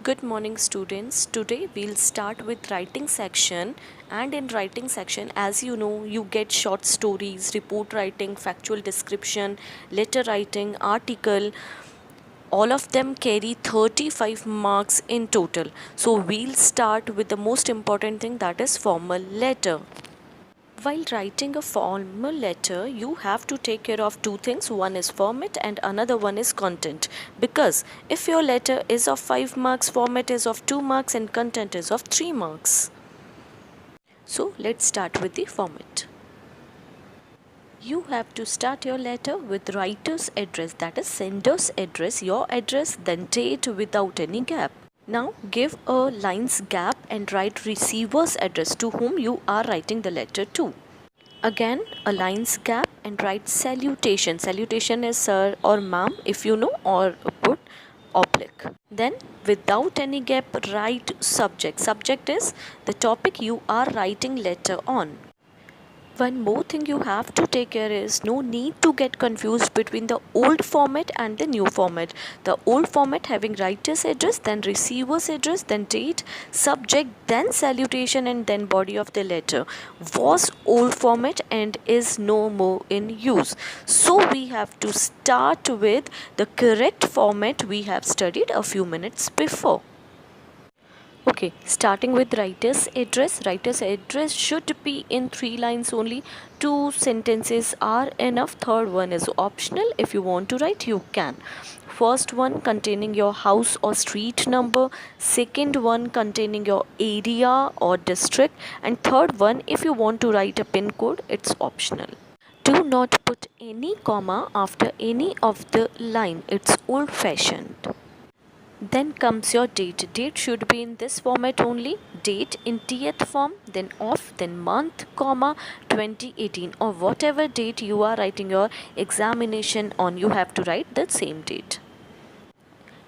Good morning students. Today we'll start with writing section, and in writing section, as you know, you get short stories, report writing, factual description, letter writing, article. All of them carry 35 marks in total. So we'll start with the most important thing, that is formal letter. While writing a formal letter, you have to take care of two things. One is format and another one is content. Because if your letter is of 5 marks, format is of 2 marks and content is of 3 marks. So let's start with the format. You have to start your letter with writer's address, that is sender's address, your address, then date without any gap. Now give a lines gap and write receiver's address to whom you are writing the letter to. Again a lines gap and write salutation. Salutation is sir or ma'am if you know, or put oblique. Then without any gap write subject. Subject is the topic you are writing letter on. One more thing you have to take care is no need to get confused between the old format and the new format. The old format having writer's address, then receiver's address, then date, subject, then salutation and then body of the letter was old format and is no more in use. So we have to start with the correct format we have studied a few minutes before. Okay, starting with writer's address. Writer's address should be in 3 lines only. 2 sentences are enough. Third one is optional. If you want to write, you can. First one containing your house or street number. Second one containing your area or district. And third one, if you want to write a pin code, it's optional. Do not put any comma after any of the line. It's old fashioned. Then comes your date. Date should be in this format only. Date in TH form, then of, then month, comma, 2018, or whatever date you are writing your examination on, you have to write the same date.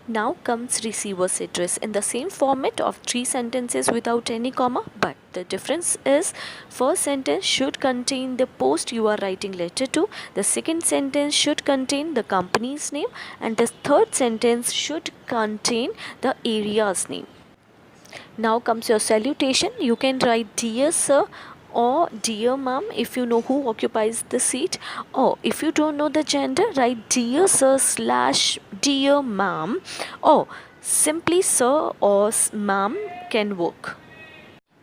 Now comes receiver's address in the same format of 3 sentences without any comma, but the difference is first sentence should contain the post you are writing letter to, the second sentence should contain the company's name, and the third sentence should contain the area's name. Now comes your salutation. You can write dear sir or dear ma'am if you know who occupies the seat, or if you don't know the gender, write dear sir / dear ma'am, or simply sir or ma'am can work.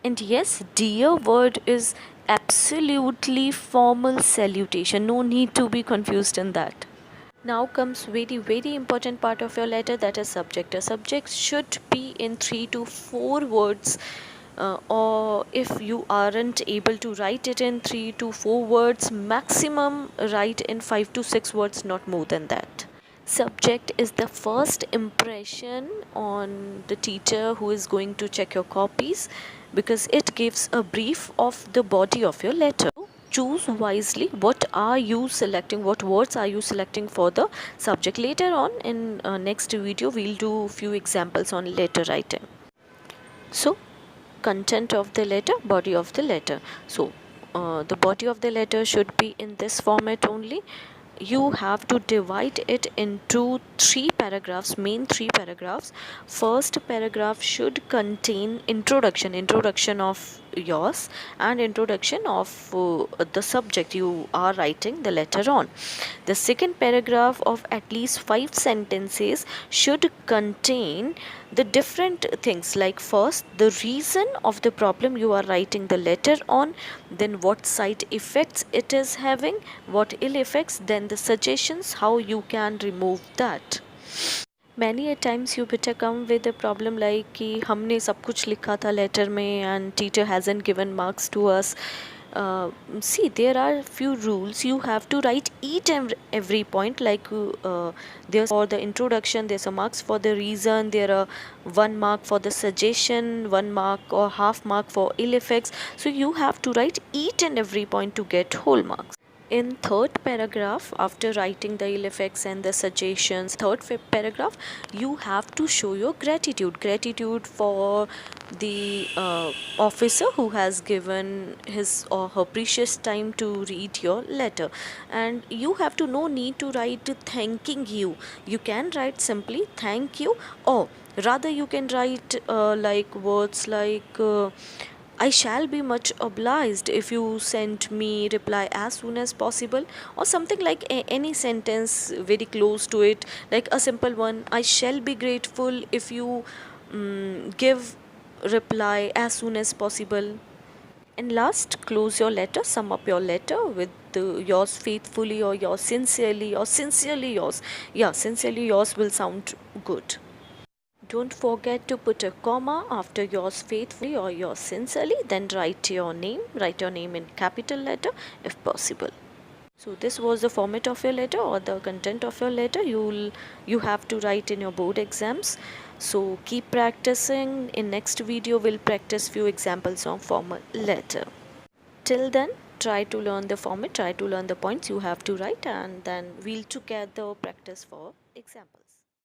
And yes, dear word is absolutely formal salutation. No need to be confused in that. Now comes very important part of your letter, that is subject. A subject should be in 3 to 4 words, or if you aren't able to write it in 3 to 4 words, maximum write in 5 to 6 words, not more than that. Subject is the first impression on the teacher who is going to check your copies, because it gives a brief of the body of your letter. Choose wisely what are you selecting, what words are you selecting for the subject. Later on in next video we'll do few examples on letter writing. So content of the letter, body of the letter. So the body of the letter should be in this format only. You have to divide it into 3 paragraphs, main 3 paragraphs. First paragraph should contain introduction of yours and introduction of the subject you are writing the letter on. The second paragraph of at least 5 sentences should contain the different things, like first the reason of the problem you are writing the letter on, then what side effects it is having, what ill effects, then the suggestions how you can remove that. Many a times you better come with a problem like कि हमने सब कुछ लिखा था letter में and teacher hasn't given marks to us. See, there are few rules. You have to write each and every point, like there's for the introduction, there's a marks for the reason, there are 1 mark for the suggestion, 1 mark or half mark for ill effects. So you have to write each and every point to get whole marks. In third paragraph, after writing the ill effects and the suggestions, third paragraph, you have to show your gratitude for the officer who has given his or her precious time to read your letter. And you have to no need to write thanking you. You can write simply thank you, or rather you can write like words like I shall be much obliged if you send me reply as soon as possible, or something like any sentence very close to it, like a simple one. I shall be grateful if you give reply as soon as possible. And last, close your letter, sum up your letter with yours faithfully or yours sincerely or sincerely yours. Yeah, sincerely yours will sound good. Don't forget to put a comma after yours faithfully or yours sincerely. Then write your name. Write your name in capital letter if possible. So this was the format of your letter or the content of your letter you have to write in your board exams. So keep practicing. In next video we'll practice few examples of formal letter. Till then, try to learn the format, try to learn the points you have to write, and then we'll together practice for examples.